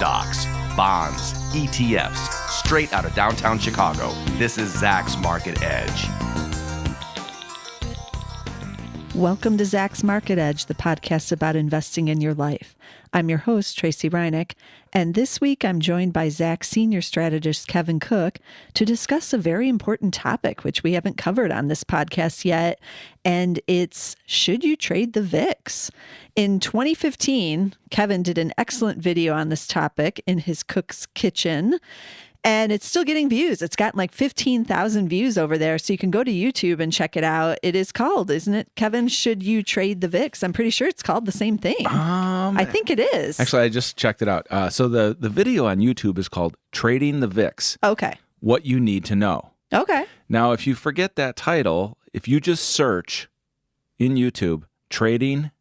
stocks, bonds, ETFs, straight out of downtown Chicago. This is Zach's Market Edge. Welcome to Zach's Market Edge, the podcast about investing in your life. I'm your host, Tracy Reinick, and this week I'm joined by Zach's senior strategist, Kevin Cook, to discuss a very important topic, which we haven't covered on this podcast yet, and it's, should you trade the VIX? In 2015, Kevin did an excellent video on this topic in his cook's kitchen, and it's still getting views. It's gotten like 15,000 views over there. So you can go to YouTube and check it out. It is called, isn't it, Kevin? Should you trade the VIX? I'm pretty sure it's called the same thing. I think it is. Actually, I just checked it out. So the video on YouTube is called Trading the VIX. Okay. What you need to know. Okay. Now, if you forget that title, if you just search in YouTube, Trading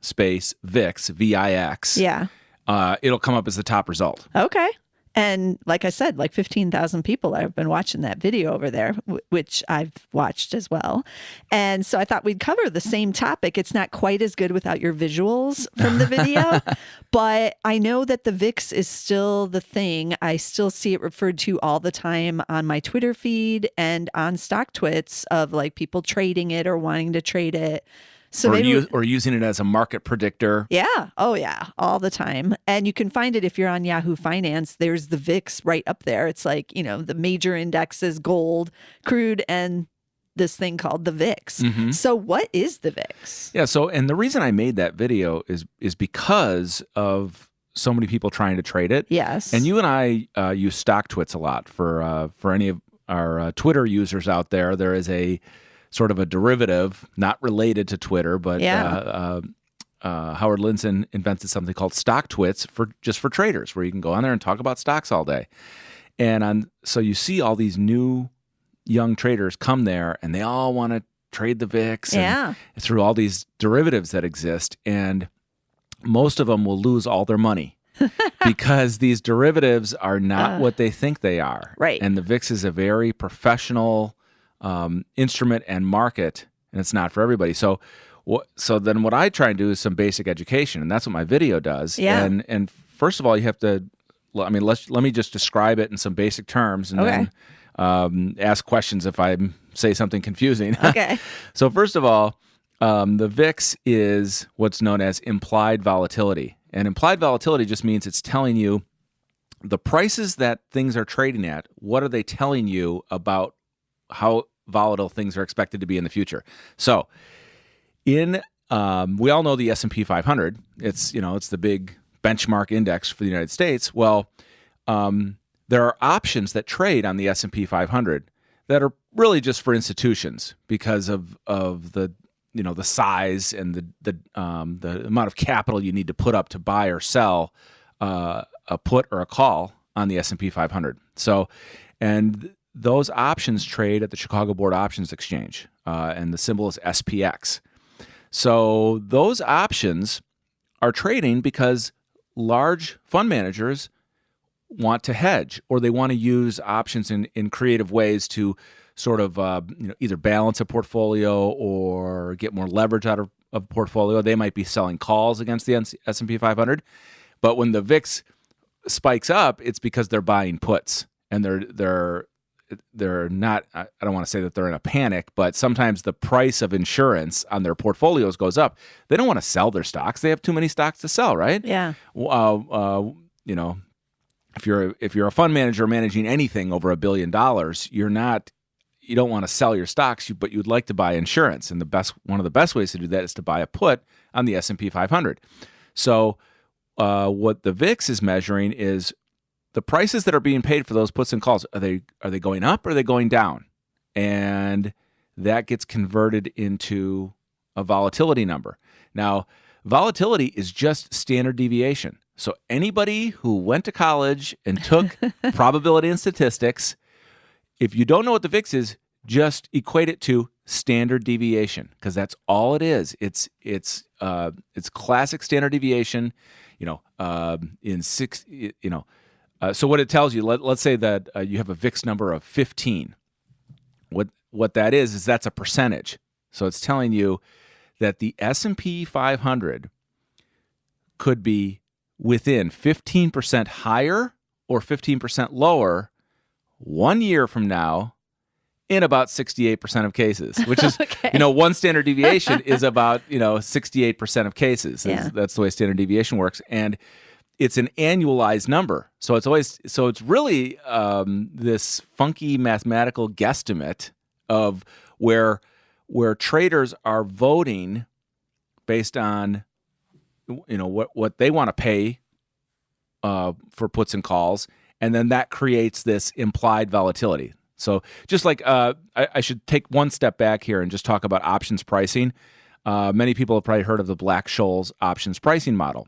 space VIX, V-I-X, yeah, it'll come up as the top result. Okay. And like I said, like 15,000 people have been watching that video over there, which I've watched as well. And so I thought we'd cover the same topic. It's not quite as good without your visuals from the video, but I know that the VIX is still the thing. I still see it referred to all the time on my Twitter feed and on stock twits of like people trading it or wanting to trade it. So or using it as a market predictor. Yeah. Oh, yeah. All the time. And you can find it if you're on Yahoo Finance. There's the VIX right up there. It's like, you know, the major indexes, gold, crude, and this thing called the VIX. Mm-hmm. So what is the VIX? Yeah. So, and the reason I made that video is because of so many people trying to trade it. Yes. And you and I use stock twits a lot. For any of our Twitter users out there, there is a sort of a derivative, not related to Twitter, but Howard Linson invented something called stock twits for traders, where you can go on there and talk about stocks all day. And so you see all these new young traders come there, and they all want to trade the VIX and through all these derivatives that exist, and most of them will lose all their money. Because these derivatives are not what they think they are. Right. And the VIX is a very professional instrument and market, and it's not for everybody. So then what I try and do is some basic education, and that's what my video does. Yeah. And first of all, you have to, let me just describe it in some basic terms, and then ask questions if I say something confusing. Okay. So first of all, the VIX is what's known as implied volatility. And implied volatility just means it's telling you the prices that things are trading at, what are they telling you about how volatile things are expected to be in the future. So we all know the S&P 500. It's the big benchmark index for the United States. Well, there are options that trade on the S&P 500 that are really just for institutions because of the size and the amount of capital you need to put up to buy or sell a put or a call on the S&P 500. So, and those options trade at the Chicago Board Options Exchange, and the symbol is SPX. So those options are trading because large fund managers want to hedge, or they want to use options in creative ways to sort of either balance a portfolio or get more leverage out of a portfolio. They might be selling calls against the S&P 500, but when the VIX spikes up, it's because they're buying puts, and they're not, I don't want to say that they're in a panic, but sometimes the price of insurance on their portfolios goes up. They don't want to sell their stocks. They have too many stocks to sell, right? Yeah. If you're a fund manager managing anything over $1 billion, you don't want to sell your stocks, but you'd like to buy insurance. And one of the best ways to do that is to buy a put on the S&P 500. So what the VIX is measuring is the prices that are being paid for those puts and calls. Are they going up or are they going down? And that gets converted into a volatility number. Now, volatility is just standard deviation. So anybody who went to college and took probability and statistics, if you don't know what the VIX is, just equate it to standard deviation, because that's all it is. It's classic standard deviation. So what it tells you, let's say that you have a VIX number of 15. What that is that's a percentage. So it's telling you that the S&P 500 could be within 15% higher or 15% lower 1 year from now in about 68% of cases, which is, Okay. one standard deviation is about, 68% of cases. Yeah. That's the way standard deviation works. And it's an annualized number. So it's really this funky mathematical guesstimate of where traders are voting based on, what they want to pay for puts and calls. And then that creates this implied volatility. So just like I should take one step back here and just talk about options pricing. Many people have probably heard of the Black-Scholes options pricing model.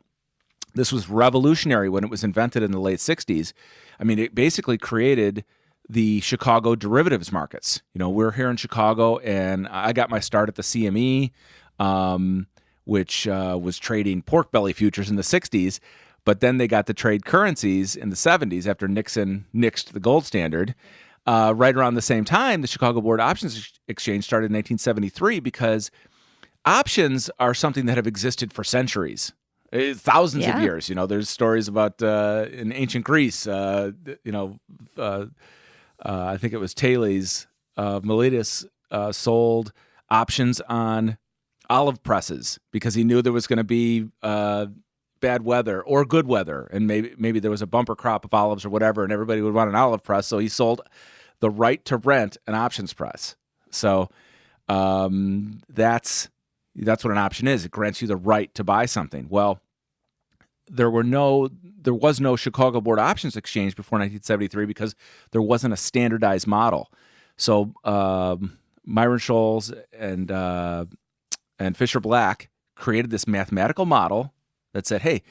This was revolutionary when it was invented in the late 60s. I mean, it basically created the Chicago derivatives markets. We're here in Chicago, and I got my start at the CME, which was trading pork belly futures in the 60s. But then they got to trade currencies in the 70s after Nixon nixed the gold standard. Right around the same time, the Chicago Board Options Exchange started in 1973 because options are something that have existed for centuries, thousands of years. There's stories about in ancient Greece, I think it was Thales of Miletus sold options on olive presses because he knew there was going to be bad weather or good weather, and maybe there was a bumper crop of olives or whatever, and everybody would want an olive press, so he sold the right to rent an options press. So that's what an option is. It grants you the right to buy something. Well, there was no Chicago Board Options Exchange before 1973 because there wasn't a standardized model. So Myron Scholes and Fisher Black created this mathematical model that said, hey,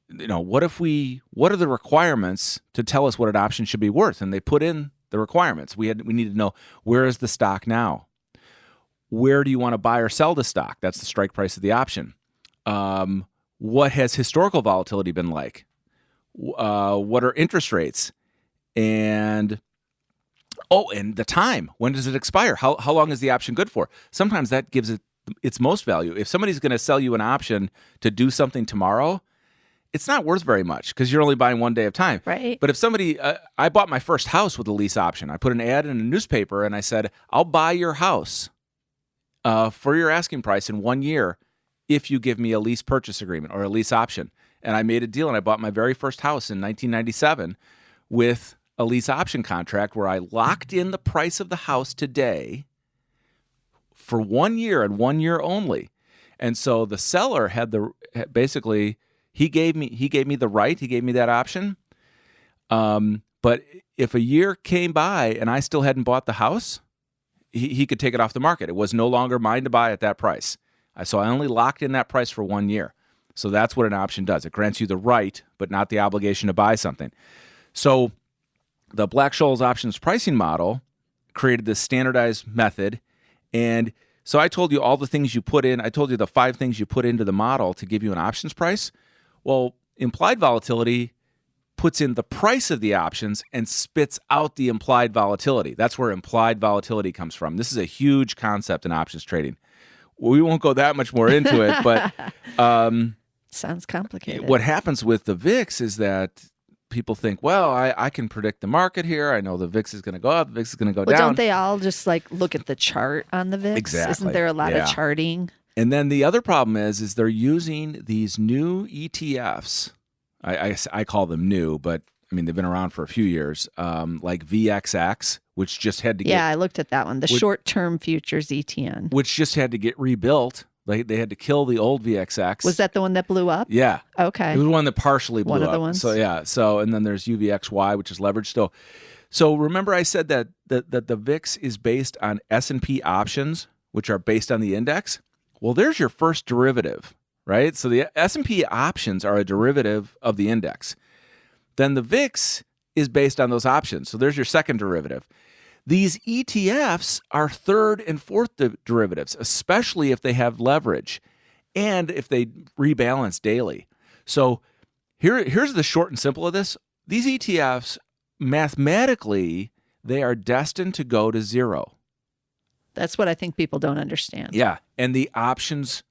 what are the requirements to tell us what an option should be worth? And they put in the requirements. We need to know, where is the stock now? Where do you want to buy or sell the stock? That's the strike price of the option. What has historical volatility been like? What are interest rates? And the time. When does it expire? How long is the option good for? Sometimes that gives it its most value. If somebody's going to sell you an option to do something tomorrow, it's not worth very much because you're only buying 1 day of time. Right. But if somebody, I bought my first house with a lease option. I put an ad in a newspaper and I said, I'll buy your house for your asking price in 1 year if you give me a lease purchase agreement or a lease option. And I made a deal and I bought my very first house in 1997 with a lease option contract where I locked in the price of the house today for 1 year and 1 year only. And so the seller had basically he gave me the right, he gave me that option. But if a year came by and I still hadn't bought the house, he could take it off the market. It was no longer mine to buy at that price. So I only locked in that price for 1 year. So that's what an option does. It grants you the right, but not the obligation to buy something. So the Black-Scholes options pricing model created this standardized method. And so I told you all the things you put in. I told you the 5 things you put into the model to give you an options price. Well, implied volatility puts in the price of the options and spits out the implied volatility. That's where implied volatility comes from. This is a huge concept in options trading. We won't go that much more into it, but sounds complicated. What happens with the VIX is that people think, well, I can predict the market here. I know the VIX is going to go up, the VIX is going to go down. Don't they all just look at the chart on the VIX? Exactly. Isn't there a lot of charting? And then the other problem is they're using these new ETFs. I call them new, but I mean, they've been around for a few years, like VXX, which just had to get... Yeah, I looked at that one, the short-term futures ETN. Which just had to get rebuilt. They had to kill the old VXX. Was that the one that blew up? Yeah. Okay. It was one that partially blew up. One of the ones? So, yeah. So, and then there's UVXY, which is leveraged still. So remember I said that the VIX is based on S&P options, which are based on the index? Well, there's your first derivative, right? So the S&P options are a derivative of the index. Then the VIX is based on those options. So there's your second derivative. These ETFs are third and fourth derivatives, especially if they have leverage and if they rebalance daily. So here's the short and simple of this. These ETFs, mathematically, they are destined to go to zero. That's what I think people don't understand. Yeah, and the options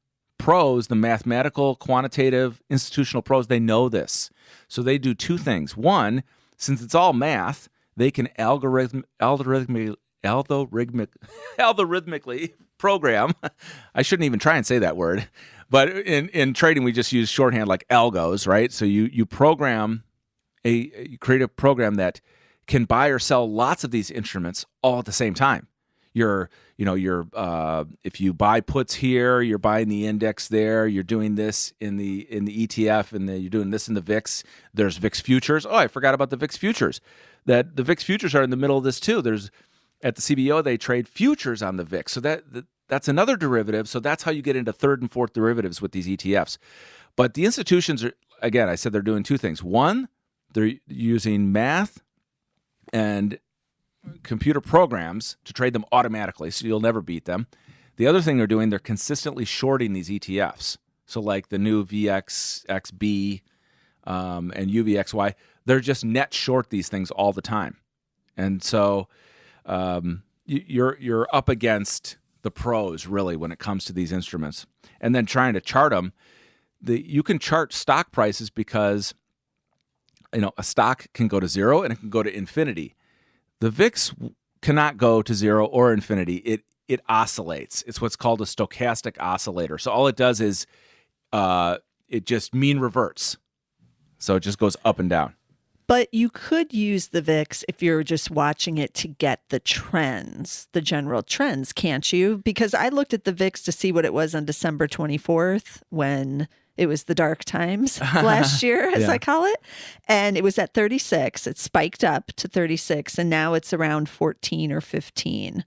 pros, the mathematical, quantitative, institutional pros, they know this. So they do two things. One, since it's all math, they can algorithmically program. I shouldn't even try and say that word. But in trading, we just use shorthand like algos, right? So you program you create a program that can buy or sell lots of these instruments all at the same time. If you buy puts here, you're buying the index there. You're doing this in the ETF, and you're doing this in the VIX. There's VIX futures. Oh, I forgot about the VIX futures. That the VIX futures are in the middle of this too. There's at the CBOE they trade futures on the VIX. So that's another derivative. So that's how you get into third and fourth derivatives with these ETFs. But the institutions are, again, I said they're doing two things. One, they're using math and computer programs to trade them automatically, so you'll never beat them. The other thing they're doing, they're consistently shorting these ETFs. So like the new VXXB and UVXY, they're just net short these things all the time. And so you're up against the pros, really, when it comes to these instruments. And then trying to chart them, you can chart stock prices because a stock can go to zero and it can go to infinity. The VIX cannot go to zero or infinity. It oscillates. It's what's called a stochastic oscillator. So all it does is it just mean reverts. So it just goes up and down. But you could use the VIX if you're just watching it to get the trends, the general trends, can't you? Because I looked at the VIX to see what it was on December 24th when it was the dark times last year, as I call it. And it was at 36. It spiked up to 36, and now it's around 14 or 15.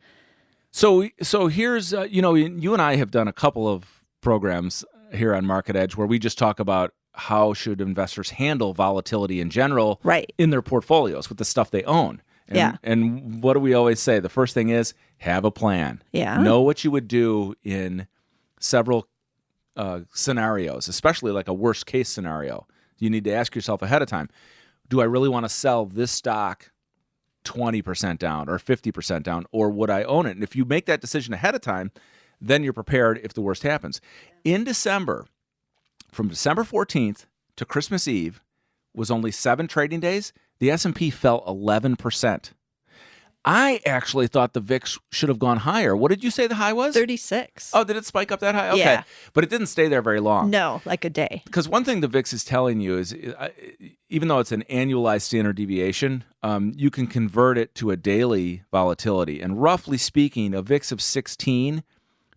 So here's, you and I have done a couple of programs here on Market Edge where we just talk about how should investors handle volatility in general in their portfolios with the stuff they own. And what do we always say? The first thing is have a plan. Know what you would do in several scenarios, especially like a worst case scenario. You need to ask yourself ahead of time, do I really want to sell this stock 20% down or 50% down, or would I own it? And if you make that decision ahead of time, then you're prepared if the worst happens. In December, from December 14th to Christmas Eve was only 7 trading days. The S&P fell 11%. I actually thought the VIX should have gone higher. What did you say the high was? 36. Oh, did it spike up that high? Okay. Yeah. But it didn't stay there very long. No, like a day. Because one thing the VIX is telling you is, even though it's an annualized standard deviation, you can convert it to a daily volatility. And roughly speaking, a VIX of 16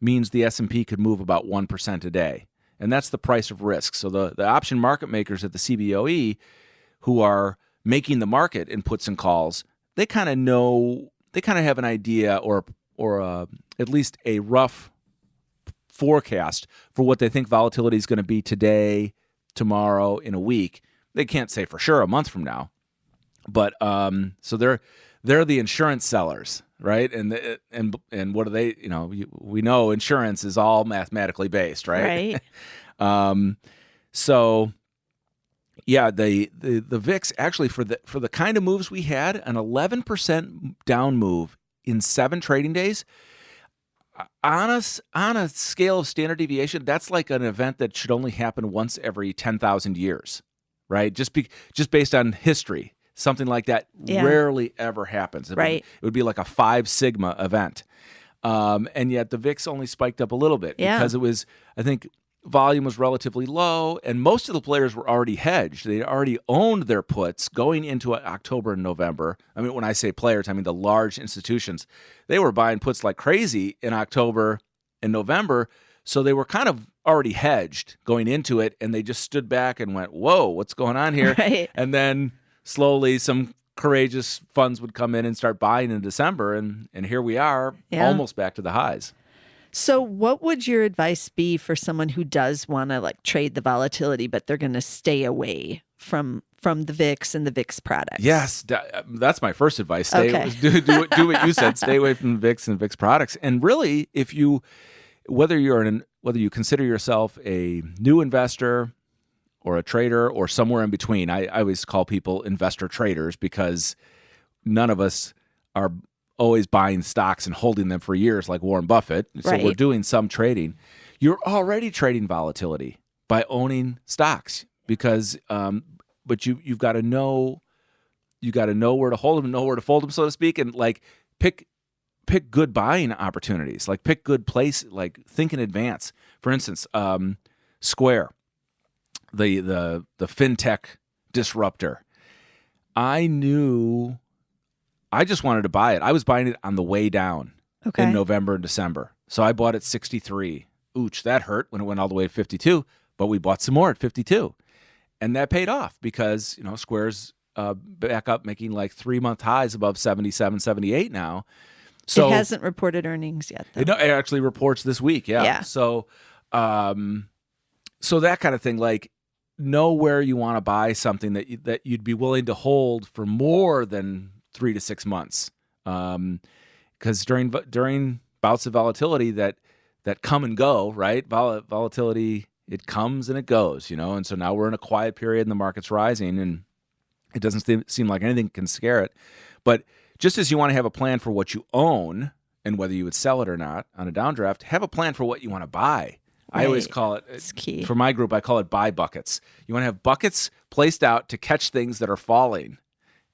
means the S&P could move about 1% a day. And that's the price of risk. So the option market makers at the CBOE who are making the market in puts and calls, they kind of know, they kind of have an idea or at least a rough forecast for what they think volatility is going to be today, tomorrow, in a week. They can't say for sure a month from now. But so they're the insurance sellers, right? And what do they, we know insurance is all mathematically based, right? Right. So yeah, the VIX actually for the kind of moves we had, an 11% down move in 7 trading days, on a scale of standard deviation, that's like an event that should only happen once every 10,000 years, right? Just based on history. Something like that rarely ever happens. It would be like a 5 sigma event. And yet the VIX only spiked up a little bit because it was, I think, volume was relatively low, and most of the players were already hedged. They already owned their puts going into October and November. I mean, when I say players, I mean the large institutions. They were buying puts like crazy in October and November, so they were kind of already hedged going into it, and they just stood back and went, whoa, what's going on here? Right. And then slowly some courageous funds would come in and start buying in December, and here we are, almost back to the highs. So what would your advice be for someone who does want to trade the volatility, but they're going to stay away from the VIX and the VIX products? Yes, that's my first advice. Do what you said. Stay away from the VIX and VIX products. And really, whether you consider yourself a new investor or a trader or somewhere in between, I always call people investor traders because none of us are always buying stocks and holding them for years like Warren Buffett. So we're doing some trading. you're already trading volatility by owning stocks because, but you've got to know, where to hold them and know where to fold them, so to speak, and like pick good buying opportunities, like pick good place, like think in advance. For instance, Square, the fintech disruptor. I knew I just wanted to buy it. I was buying it on the way down in November and December. So I bought at 63. Ooch, that hurt when it went all the way to 52, but we bought some more at 52. And that paid off because, Square's back up making like 3-month highs above 77, 78 now. So it hasn't reported earnings yet, though. It actually reports this week, yeah. So so that kind of thing, like know where you want to buy something that you'd be willing to hold for more than 3 to 6 months. Because during bouts of volatility that come and go, right? Volatility, it comes and it goes, and so now we're in a quiet period and the market's rising and it doesn't seem like anything can scare it. But just as you want to have a plan for what you own and whether you would sell it or not on a downdraft, have a plan for what you want to buy. Right. I always call it's key. For my group, I call it buy buckets. You want to have buckets placed out to catch things that are falling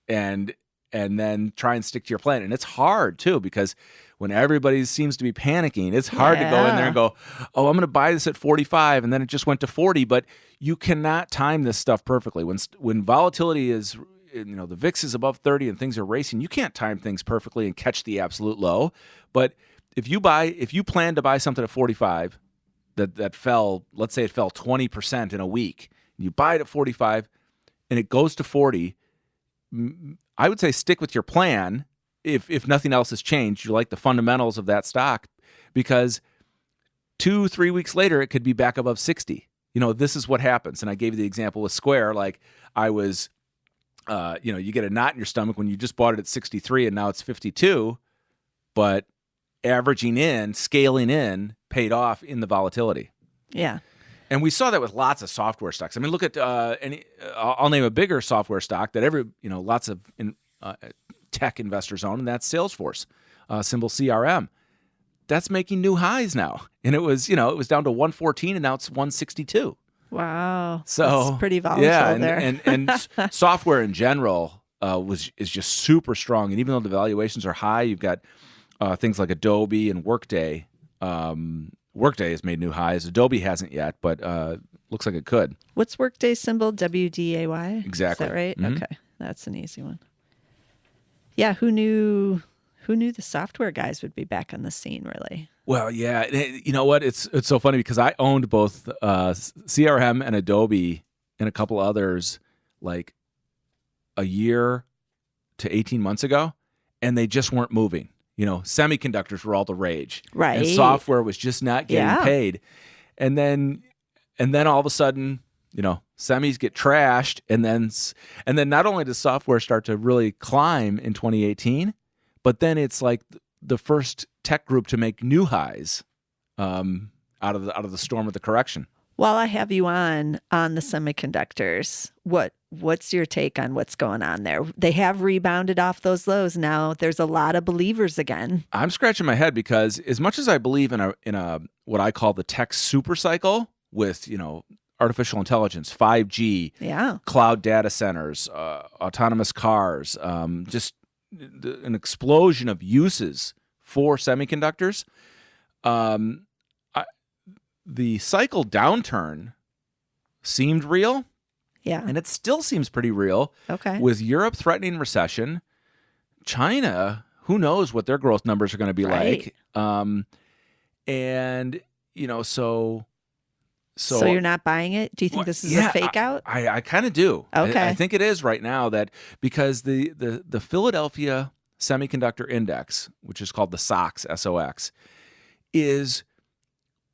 and then try and stick to your plan. And it's hard too, because when everybody seems to be panicking, it's hard to go in there and go, oh, I'm going to buy this at 45 and then it just went to 40. But you cannot time this stuff perfectly. When volatility is, the VIX is above 30 and things are racing, you can't time things perfectly and catch the absolute low. But if you plan to buy something at 45 that fell, let's say it fell 20% in a week, and you buy it at 45 and it goes to 40, I would say stick with your plan if nothing else has changed. You like the fundamentals of that stock, because 2-3 weeks later it could be back above 60. This is what happens. And I gave you the example with Square. Like I was, you get a knot in your stomach when you just bought it at 63 and now it's 52, but scaling in paid off in the volatility. Yeah. And we saw that with lots of software stocks. I mean, look at I'll name a bigger software stock that lots of tech investors own, and that's Salesforce, symbol CRM. That's making new highs now. And it was down to 114 and now it's 162. Wow. So that's pretty volatile there. And software in general is just super strong. And even though the valuations are high, you've got things like Adobe and Workday. Workday has made new highs. Adobe hasn't yet, but looks like it could. What's Workday's symbol? WDAY? Exactly. Is that right? Mm-hmm. Okay. That's an easy one. Yeah, who knew the software guys would be back on the scene, really? Well, yeah. You know what? It's so funny because I owned both CRM and Adobe and a couple others like a year to 18 months ago, and they just weren't moving. Semiconductors were all the rage. Right. And software was just not getting paid. And then all of a sudden, semis get trashed, and then not only does software start to really climb in 2018, but then it's like the first tech group to make new highs out of the storm of the correction. While I have you on the semiconductors, what's your take on what's going on there? They have rebounded off those lows now. There's a lot of believers again. I'm scratching my head because as much as I believe in a what I call the tech super cycle with artificial intelligence, 5G, cloud data centers, autonomous cars, just an explosion of uses for semiconductors. The cycle downturn seemed real. Yeah. And it still seems pretty real. Okay. With Europe threatening recession, China, who knows what their growth numbers are going to be like. And, so you're not buying it? Do you think this is a fake out? I kind of do. Okay. I think it is right now because the Philadelphia Semiconductor Index, which is called the SOX, SOX, is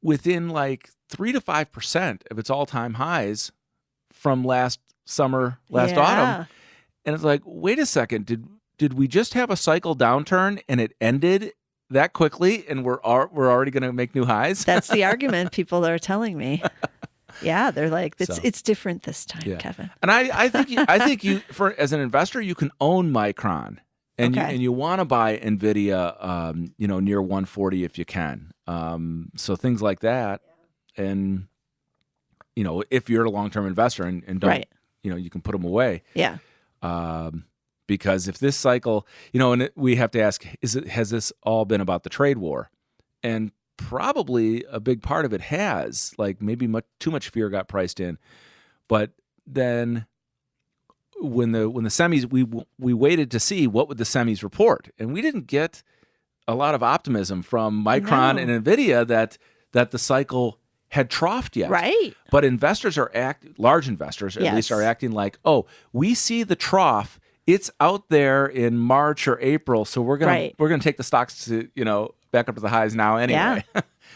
within like 3 to 5% of its all-time highs from last autumn. And it's like, wait a second, did we just have a cycle downturn and it ended that quickly and we're already going to make new highs? That's the argument people are telling me. Yeah, they're like, it's different this time, Kevin. And I think you as an investor, you can own Micron. And you want to buy NVIDIA, near 140 if you can. So things like that. and if you're a long-term investor and don't, Right. you can put them away. Yeah. Because if this cycle, we have to ask, has this all been about the trade war? And probably a big part of it has, like maybe too much fear got priced in. But then when the semis, we waited to see what would the semis report, and we didn't get a lot of optimism from Micron and Nvidia that the cycle had troughed yet. Right. But investors large investors at least are acting like, oh, we see the trough. It's out there in March or April, so we're gonna take the stocks to back up to the highs now anyway,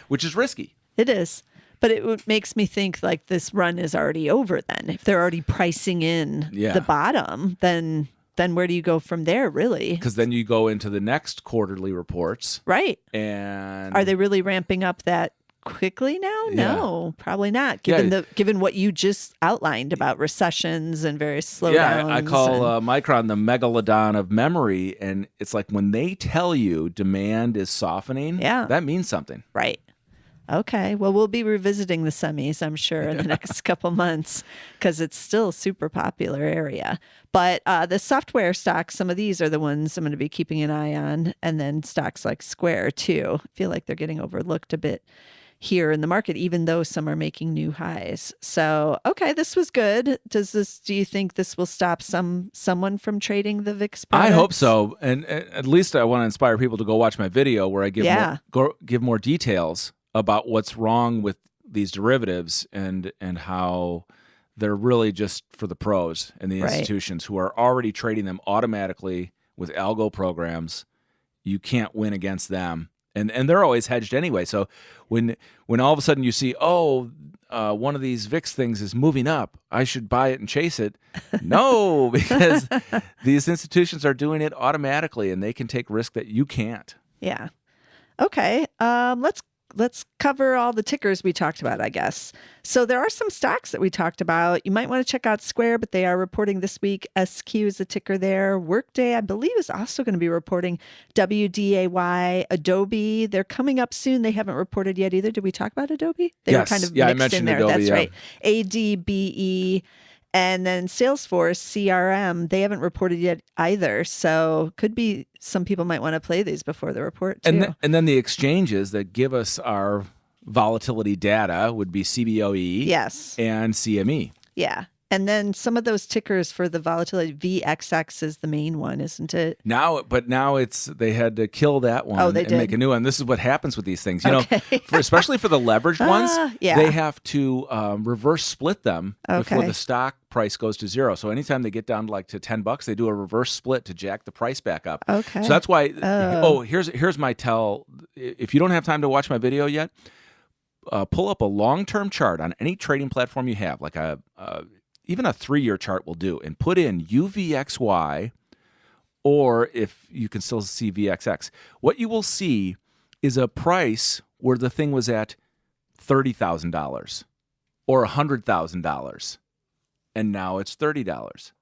which is risky. It is. But it makes me think like this run is already over then. If they're already pricing in the bottom, then where do you go from there, really? Because then you go into the next quarterly reports. Right. And are they really ramping up that quickly now? No, probably not. Given what you just outlined about recessions and various slowdowns. Yeah, I call Micron the megalodon of memory, and it's like when they tell you demand is softening, that means something. Right. Okay. Well, we'll be revisiting the semis, I'm sure, in the next couple months because it's still a super popular area. But the software stocks, some of these are the ones I'm going to be keeping an eye on, and then stocks like Square too. I feel like they're getting overlooked a bit here in the market, even though some are making new highs. So, okay, this was good. Do you think this will stop someone from trading the VIX products? I hope so. And at least I want to inspire people to go watch my video where I give more details about what's wrong with these derivatives and how they're really just for the pros and the institutions who are already trading them automatically with algo programs. You can't win against them. And they're always hedged anyway. So when all of a sudden you see, one of these VIX things is moving up, I should buy it and chase it. No, because these institutions are doing it automatically and they can take risk that you can't. Yeah. Okay. Let's cover all the tickers we talked about, I guess. So there are some stocks that we talked about. You might want to check out Square, but they are reporting this week. SQ is the ticker there. Workday, I believe, is also going to be reporting. WDAY, Adobe, they're coming up soon. They haven't reported yet either. Did we talk about Adobe? They were kind of mixed I mentioned in there. Adobe, That's right. ADBE. And then Salesforce, CRM, they haven't reported yet either. So could be some people might want to play these before the report too. And then the exchanges that give us our volatility data would be CBOE and CME. Yeah. And then some of those tickers for the volatility, VXX is the main one, isn't it? Now they had to kill that one and make a new one. This is what happens with these things. Especially for the leveraged ones, they have to reverse split them before the stock price goes to zero. So anytime they get down to $10, they do a reverse split to jack the price back up. Okay. So that's why, here's my tell. If you don't have time to watch my video yet, pull up a long-term chart on any trading platform you have, like even a 3-year chart will do, and put in UVXY, or if you can still see VXX. What you will see is a price where the thing was at $30,000 or $100,000, and now it's $30.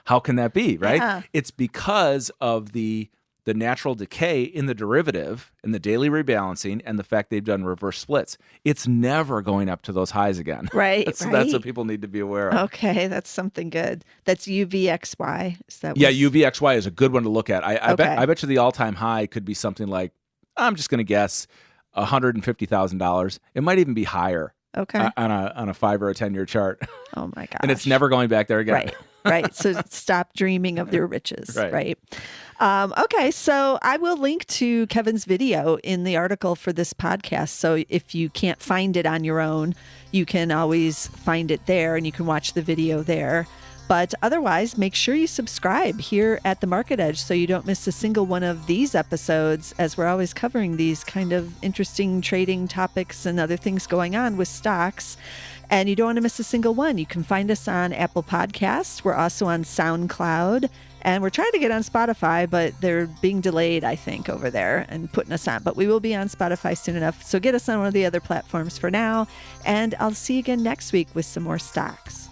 How can that be, right? Yeah. It's because of the natural decay in the derivative and the daily rebalancing and the fact they've done reverse splits. It's never going up to those highs again. Right. That's what people need to be aware of. Okay, that's something good. That's UVXY. UVXY is a good one to look at. I bet you the all-time high could be something like, I'm just going to guess, $150,000. It might even be higher. Okay. On a 5 or a 10-year chart. Oh my gosh. And it's never going back there again. Right. So stop dreaming of your riches. Right. Okay. So I will link to Kevin's video in the article for this podcast. So if you can't find it on your own, you can always find it there and you can watch the video there. But otherwise, make sure you subscribe here at The Market Edge so you don't miss a single one of these episodes, as we're always covering these kind of interesting trading topics and other things going on with stocks. And you don't want to miss a single one. You can find us on Apple Podcasts. We're also on SoundCloud. And we're trying to get on Spotify, but they're being delayed, I think, over there and putting us on. But we will be on Spotify soon enough. So get us on one of the other platforms for now. And I'll see you again next week with some more stocks.